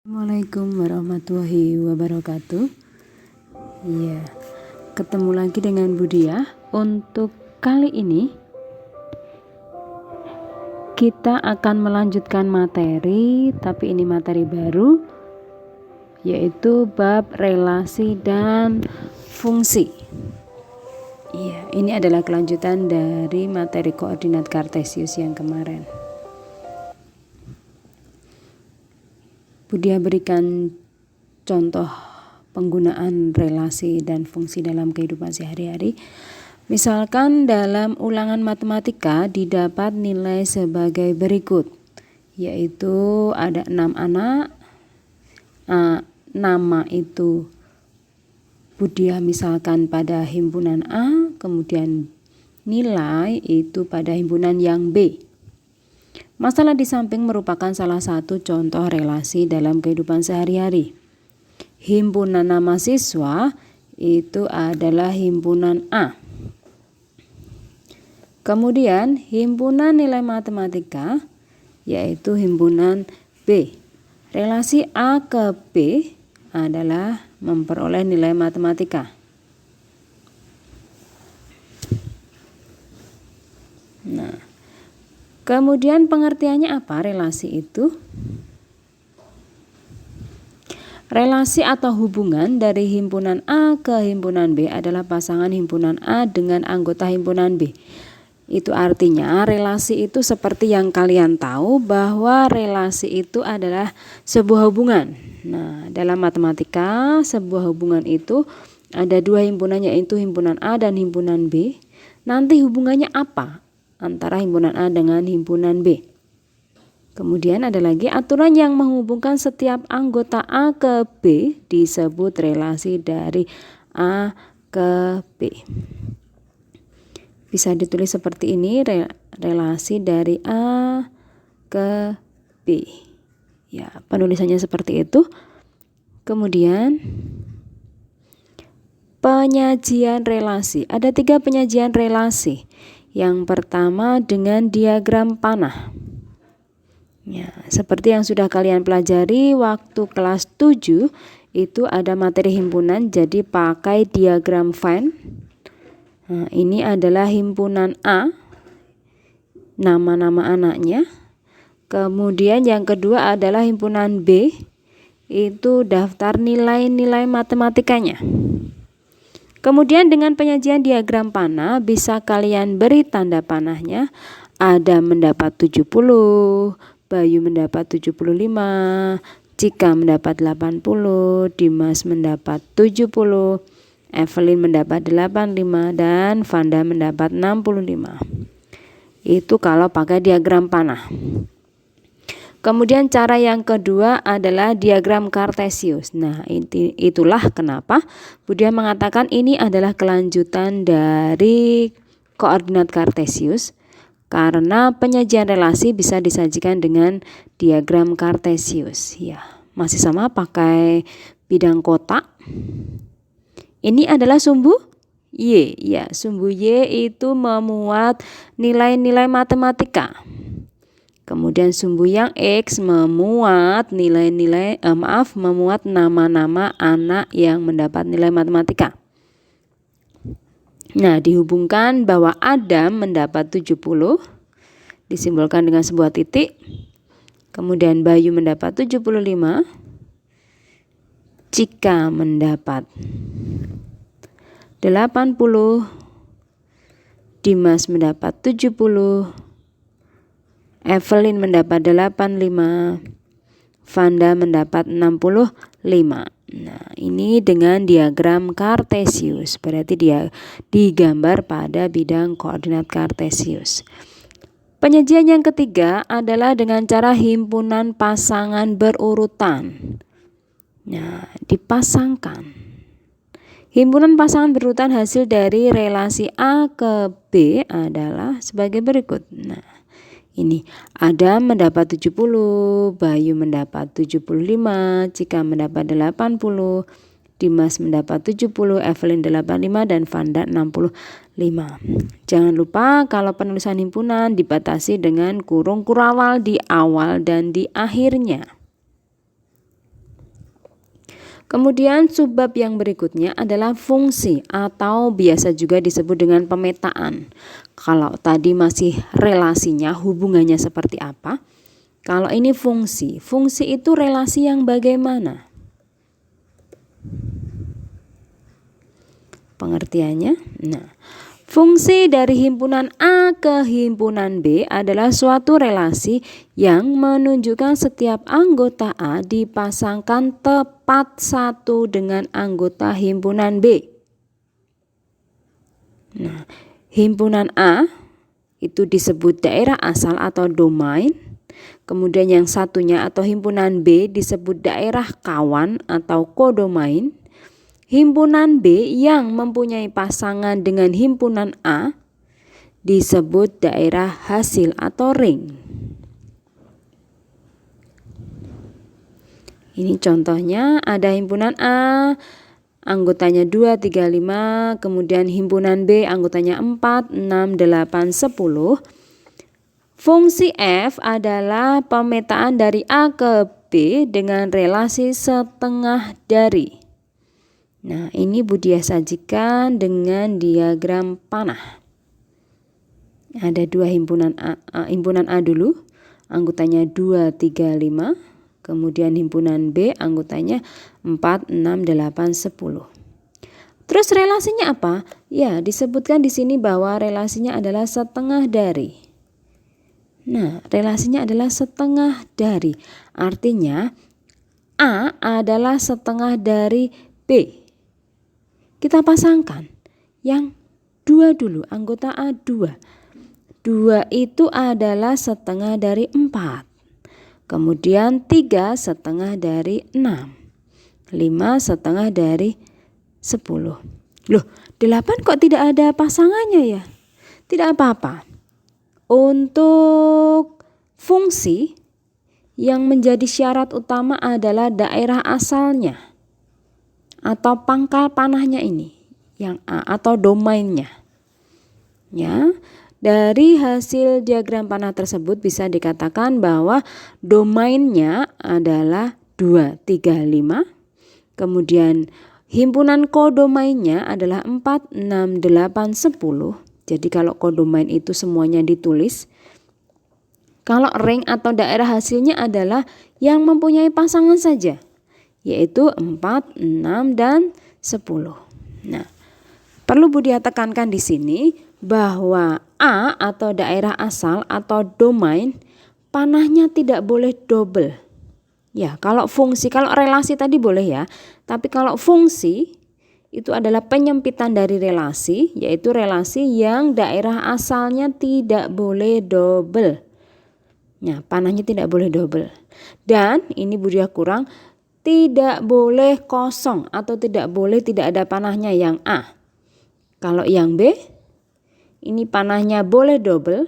Assalamualaikum warahmatullahi wabarakatuh. Iya, ketemu lagi dengan Budiah. Untuk kali ini kita akan melanjutkan materi, tapi ini materi baru, yaitu bab relasi dan fungsi. Iya, ini adalah kelanjutan dari materi koordinat kartesius yang kemarin. Budiah berikan contoh penggunaan relasi dan fungsi dalam kehidupan sehari-hari. Misalkan dalam ulangan matematika didapat nilai sebagai berikut, yaitu ada 6 anak, nama itu Budiah misalkan pada himpunan A, kemudian nilai itu pada himpunan yang B. Masalah di samping merupakan salah satu contoh relasi dalam kehidupan sehari-hari. Himpunan nama siswa itu adalah himpunan A. Kemudian himpunan nilai matematika yaitu himpunan B. Relasi A ke B adalah memperoleh nilai matematika. Nah, kemudian pengertiannya apa relasi itu? Relasi atau hubungan dari himpunan A ke himpunan B adalah pasangan himpunan A dengan anggota himpunan B. Itu artinya relasi itu seperti yang kalian tahu bahwa relasi itu adalah sebuah hubungan. Nah, dalam matematika sebuah hubungan itu ada dua himpunan, yaitu himpunan A dan himpunan B. Nanti hubungannya apa antara himpunan A dengan himpunan B? Kemudian ada lagi aturan yang menghubungkan setiap anggota A ke B disebut relasi dari A ke B. Bisa ditulis seperti ini, relasi dari A ke B. Ya, penulisannya seperti itu. Kemudian penyajian relasi. Ada 3 penyajian relasi. Yang pertama dengan diagram panah. Ya, seperti yang sudah kalian pelajari waktu kelas 7 itu ada materi himpunan, jadi pakai diagram Venn. Nah, ini adalah himpunan A, nama-nama anaknya. Kemudian yang kedua adalah himpunan B, itu daftar nilai-nilai matematikanya. Kemudian dengan penyajian diagram panah bisa kalian beri tanda panahnya. Adam mendapat 70, Bayu mendapat 75, Cika mendapat 80, Dimas mendapat 70, Evelyn mendapat 85, dan Vanda mendapat 65. Itu kalau pakai diagram panah. Kemudian cara yang kedua adalah diagram kartesius. Nah, itulah kenapa Budiah mengatakan ini adalah kelanjutan dari koordinat kartesius, karena penyajian relasi bisa disajikan dengan diagram kartesius. Ya, masih sama pakai bidang kotak. Ini adalah sumbu Y. Ya, sumbu Y itu memuat nilai-nilai matematika. Kemudian sumbu yang X memuat memuat nama-nama anak yang mendapat nilai matematika. Nah, dihubungkan bahwa Adam mendapat 70, disimbolkan dengan sebuah titik. Kemudian Bayu mendapat 75, Cika mendapat 80, Dimas mendapat 70, Evelyn mendapat 85, Vanda mendapat 65. Nah, ini dengan diagram kartesius, berarti dia digambar pada bidang koordinat kartesius. Penyajian yang ketiga adalah dengan cara himpunan pasangan berurutan. Nah, dipasangkan. Himpunan pasangan berurutan hasil dari relasi A ke B adalah sebagai berikut. Nah, ini Adam mendapat 70, Bayu mendapat 75, Cika mendapat 80, Dimas mendapat 70, Evelyn 85, dan Vanda 65. Jangan lupa kalau penulisan himpunan dibatasi dengan kurung kurawal di awal dan di akhirnya. Kemudian subbab yang berikutnya adalah fungsi atau biasa juga disebut dengan pemetaan. Kalau tadi masih relasinya, hubungannya seperti apa? Kalau ini fungsi, fungsi itu relasi yang bagaimana? Pengertiannya? Nah, fungsi dari himpunan A ke himpunan B adalah suatu relasi yang menunjukkan setiap anggota A dipasangkan tepat satu dengan anggota himpunan B. Nah, himpunan A itu disebut daerah asal atau domain. Kemudian yang satunya atau himpunan B disebut daerah kawan atau kodomain. Himpunan B yang mempunyai pasangan dengan himpunan A disebut daerah hasil atau ring. Ini contohnya, ada himpunan A, anggotanya 2, 3, 5, kemudian himpunan B anggotanya 4, 6, 8, 10. Fungsi F adalah pemetaan dari A ke B dengan relasi setengah dari. Nah, ini Budiah sajikan dengan diagram panah. Ada dua himpunan A dulu, anggotanya 2, 3, 5. Kemudian himpunan B anggotanya 4, 6, 8, 10. Terus relasinya apa? Ya, disebutkan di sini bahwa relasinya adalah setengah dari. Nah, relasinya adalah setengah dari. Artinya A adalah setengah dari B. Kita pasangkan yang 2 dulu, anggota A 2. 2 itu adalah setengah dari 4. Kemudian 3 setengah dari 6. 5 setengah dari 10. Loh, 8 kok tidak ada pasangannya ya? Tidak apa-apa. Untuk fungsi yang menjadi syarat utama adalah daerah asalnya atau pangkal panahnya ini, yang A atau domainnya. Ya, dari hasil diagram panah tersebut bisa dikatakan bahwa domainnya adalah 2, 3, 5. Kemudian himpunan kodomainnya adalah 4, 6, 8, 10. Jadi kalau kodomain itu semuanya ditulis. Kalau ring atau daerah hasilnya adalah yang mempunyai pasangan saja, yaitu 4, 6, dan 10. Nah, perlu Budiah tekankan di sini bahwa A atau daerah asal atau domain panahnya tidak boleh double. Ya, kalau fungsi, kalau relasi tadi boleh ya, tapi kalau fungsi itu adalah penyempitan dari relasi, yaitu relasi yang daerah asalnya tidak boleh double. Nah, panahnya tidak boleh double. Dan ini Budiah kurang, tidak boleh kosong atau tidak boleh tidak ada panahnya yang A. Kalau yang B, ini panahnya boleh double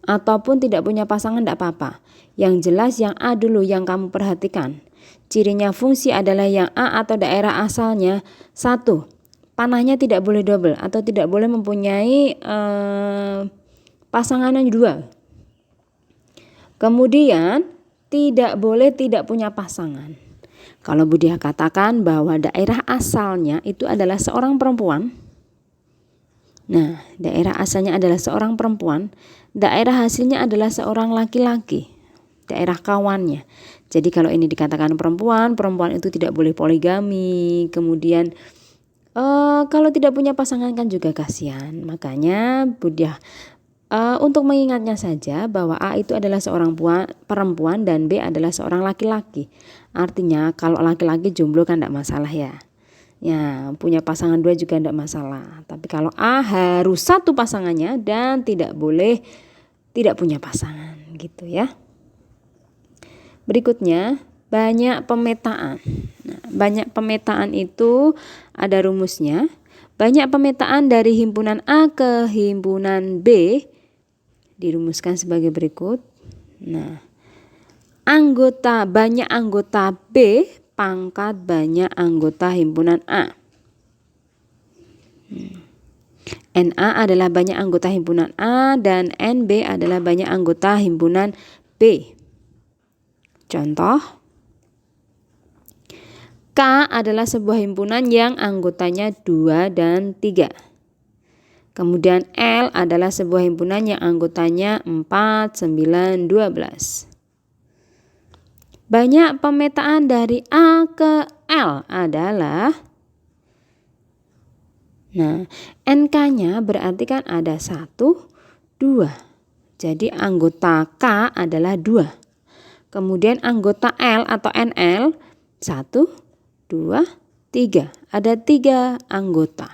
ataupun tidak punya pasangan tidak apa-apa. Yang jelas yang A dulu yang kamu perhatikan. Cirinya fungsi adalah yang A atau daerah asalnya 1. Panahnya tidak boleh double atau tidak boleh mempunyai pasangan yang 2. Kemudian tidak boleh tidak punya pasangan. Kalau Budiah katakan bahwa daerah asalnya itu adalah seorang perempuan. Nah, daerah asalnya adalah seorang perempuan, daerah hasilnya adalah seorang laki-laki, daerah kawannya. Jadi kalau ini dikatakan perempuan, perempuan itu tidak boleh poligami. Kemudian kalau tidak punya pasangan kan juga kasihan. Makanya Budiah untuk mengingatnya saja bahwa A itu adalah seorang perempuan dan B adalah seorang laki-laki. Artinya kalau laki-laki jomblo kan tidak masalah ya. Ya, punya pasangan 2 juga tidak masalah. Tapi kalau A harus 1 pasangannya dan tidak boleh tidak punya pasangan gitu ya. Berikutnya, banyak pemetaan. Nah, banyak pemetaan itu ada rumusnya. Banyak pemetaan dari himpunan A ke himpunan B dirumuskan sebagai berikut. Nah, banyak anggota B pangkat banyak anggota himpunan A. NA adalah banyak anggota himpunan A dan NB adalah banyak anggota himpunan B. Contoh, K adalah sebuah himpunan yang anggotanya 2 dan 3. Kemudian L adalah sebuah himpunan yang anggotanya 4, 9, 12. Banyak pemetaan dari A ke L adalah, nah NK-nya berarti kan ada 1, 2. Jadi anggota K adalah 2. Kemudian anggota L atau NL 1, 2, 3. Ada 3 anggota.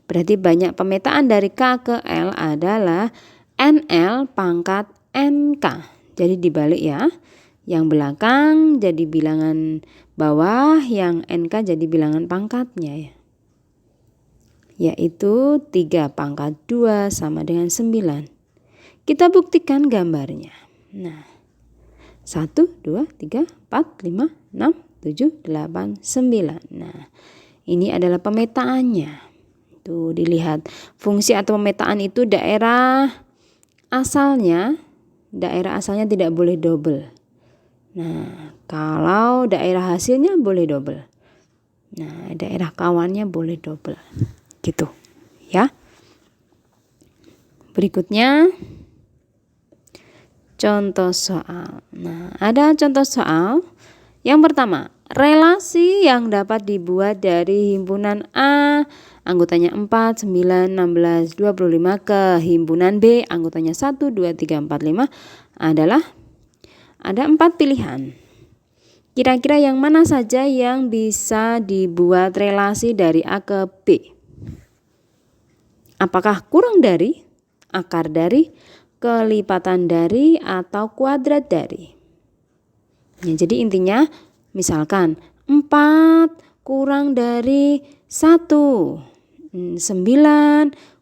Berarti banyak pemetaan dari K ke L adalah NL pangkat NK. Jadi dibalik ya. Yang belakang jadi bilangan bawah, yang NK jadi bilangan pangkatnya ya. Yaitu 3 pangkat 2 sama dengan 9. Kita buktikan gambarnya. Nah, 1, 2, 3, 4, 5, 6, 7, 8, 9. Nah, ini adalah pemetaannya. Tuh dilihat. Fungsi atau pemetaan itu daerah asalnya tidak boleh double. Nah, kalau daerah hasilnya boleh double. Nah, daerah kawannya boleh double. Gitu. Ya. Berikutnya contoh soal. Nah, ada contoh soal. Yang pertama, relasi yang dapat dibuat dari himpunan A anggotanya 4, 9, 16, 25 ke himpunan B anggotanya 1, 2, 3, 4, 5 adalah ada 4 pilihan. Kira-kira yang mana saja yang bisa dibuat relasi dari A ke B? Apakah kurang dari, akar dari, kelipatan dari, atau kuadrat dari? Ya, jadi intinya misalkan 4 kurang dari 1, 9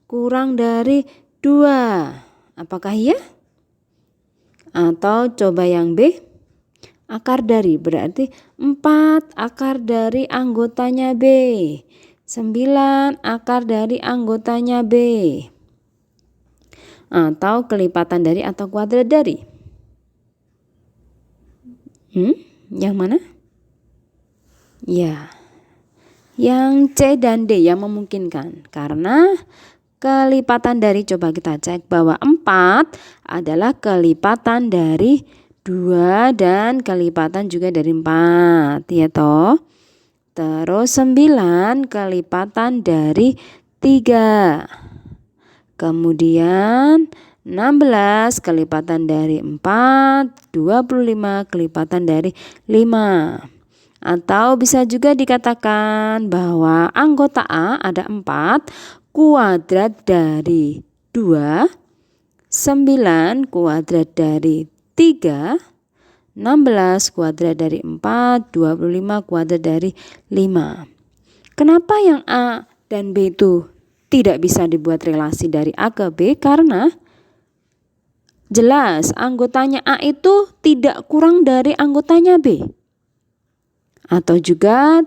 kurang dari 2. Apakah iya? Atau coba yang B, akar dari, berarti 4 akar dari anggotanya B, 9 akar dari anggotanya B. Atau kelipatan dari atau kuadrat dari. Yang mana? Ya, yang C dan D yang memungkinkan. Karena kelipatan dari, coba kita cek bahwa 4 adalah kelipatan dari 2 dan kelipatan juga dari 4. Ya toh? Terus 9 kelipatan dari 3. Kemudian 16 kelipatan dari 4, 25 kelipatan dari 5. Atau bisa juga dikatakan bahwa anggota A ada 4, kuadrat dari 2, 9 kuadrat dari 3, 16 kuadrat dari 4, 25 kuadrat dari 5. Kenapa yang A dan B itu tidak bisa dibuat relasi dari A ke B? Karena jelas anggotanya A itu tidak kurang dari anggotanya B. Atau juga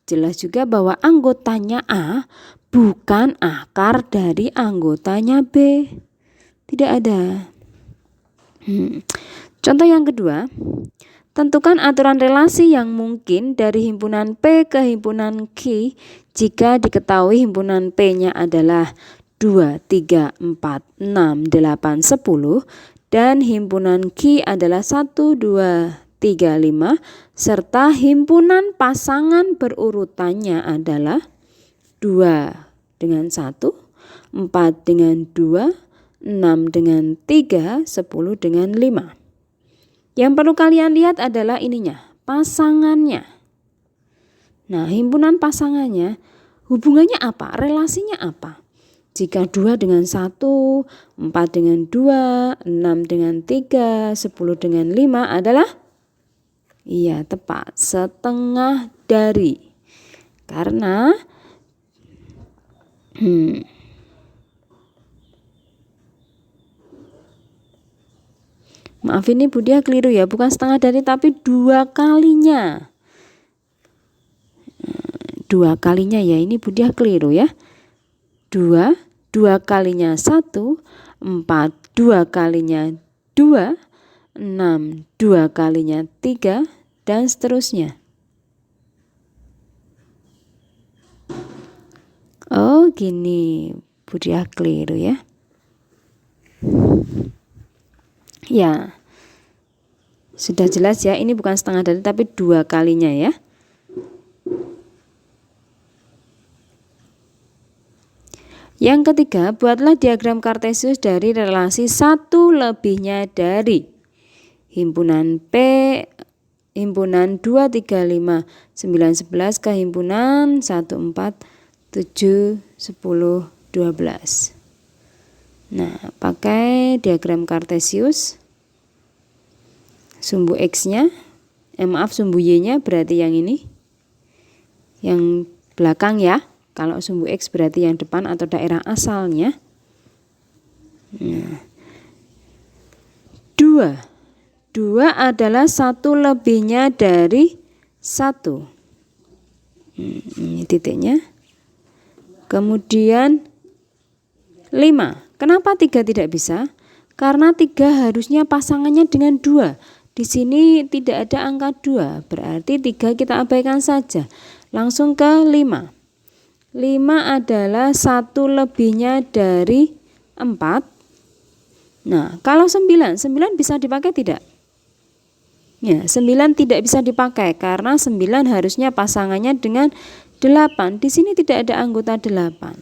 jelas juga bahwa anggotanya A bukan akar dari anggotanya B. Tidak ada. Contoh yang kedua, tentukan aturan relasi yang mungkin dari himpunan P ke himpunan Q jika diketahui himpunan P-nya adalah 2, 3, 4, 6, 8, 10 dan himpunan Q adalah 1, 2, 3, 5 serta himpunan pasangan berurutannya adalah 2 dengan 1, 4 dengan 2, 6 dengan 3, 10 dengan 5. Yang perlu kalian lihat adalah ininya, pasangannya. Nah, himpunan pasangannya hubungannya apa? Relasinya apa? Jika 2 dengan 1, 4 dengan 2, 6 dengan 3, 10 dengan 5 adalah, iya tepat, setengah dari. Karena maaf ini Budia keliru ya, bukan setengah dari tapi 2 kalinya. 2 kalinya ya, ini Budia keliru ya. 2 kalinya 1, 4 2 kalinya 2, 6 2 kalinya 3 dan seterusnya. gini, Budiah keliru ya. Ya, sudah jelas ya, ini bukan setengah dari tapi 2 kalinya ya. Yang ketiga, buatlah diagram Kartesius dari relasi 1 lebihnya dari himpunan P, himpunan 2, 3, 5, 9, 11 ke himpunan 1, 4, 7, 10, 12. Nah, pakai diagram Kartesius, sumbu X-nya, sumbu Y-nya berarti yang ini, yang belakang ya. Kalau sumbu X berarti yang depan atau daerah asalnya. Nah, 2 adalah 1 lebihnya dari 1. Ini titiknya. Kemudian 5. Kenapa 3 tidak bisa? Karena 3 harusnya pasangannya dengan 2. Di sini tidak ada angka 2, berarti 3 kita abaikan saja. Langsung ke 5. 5 adalah 1 lebihnya dari 4. Nah, kalau 9 bisa dipakai tidak? Ya, 9 tidak bisa dipakai karena 9 harusnya pasangannya dengan 8. Di sini tidak ada anggota 8.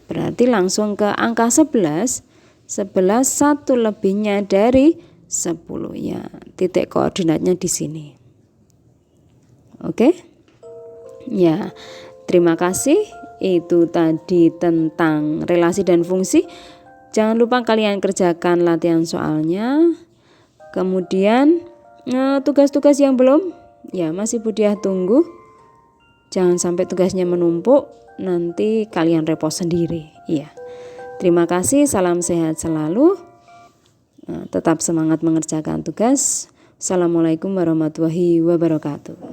Berarti langsung ke angka 11. 11 1 lebihnya dari 10 ya. Titik koordinatnya di sini. Oke? Ya. Terima kasih, itu tadi tentang relasi dan fungsi. Jangan lupa kalian kerjakan latihan soalnya. Kemudian tugas-tugas yang belum, ya masih Budiah tunggu. Jangan sampai tugasnya menumpuk, nanti kalian repot sendiri. Iya. Terima kasih, salam sehat selalu. Tetap semangat mengerjakan tugas. Assalamualaikum warahmatullahi wabarakatuh.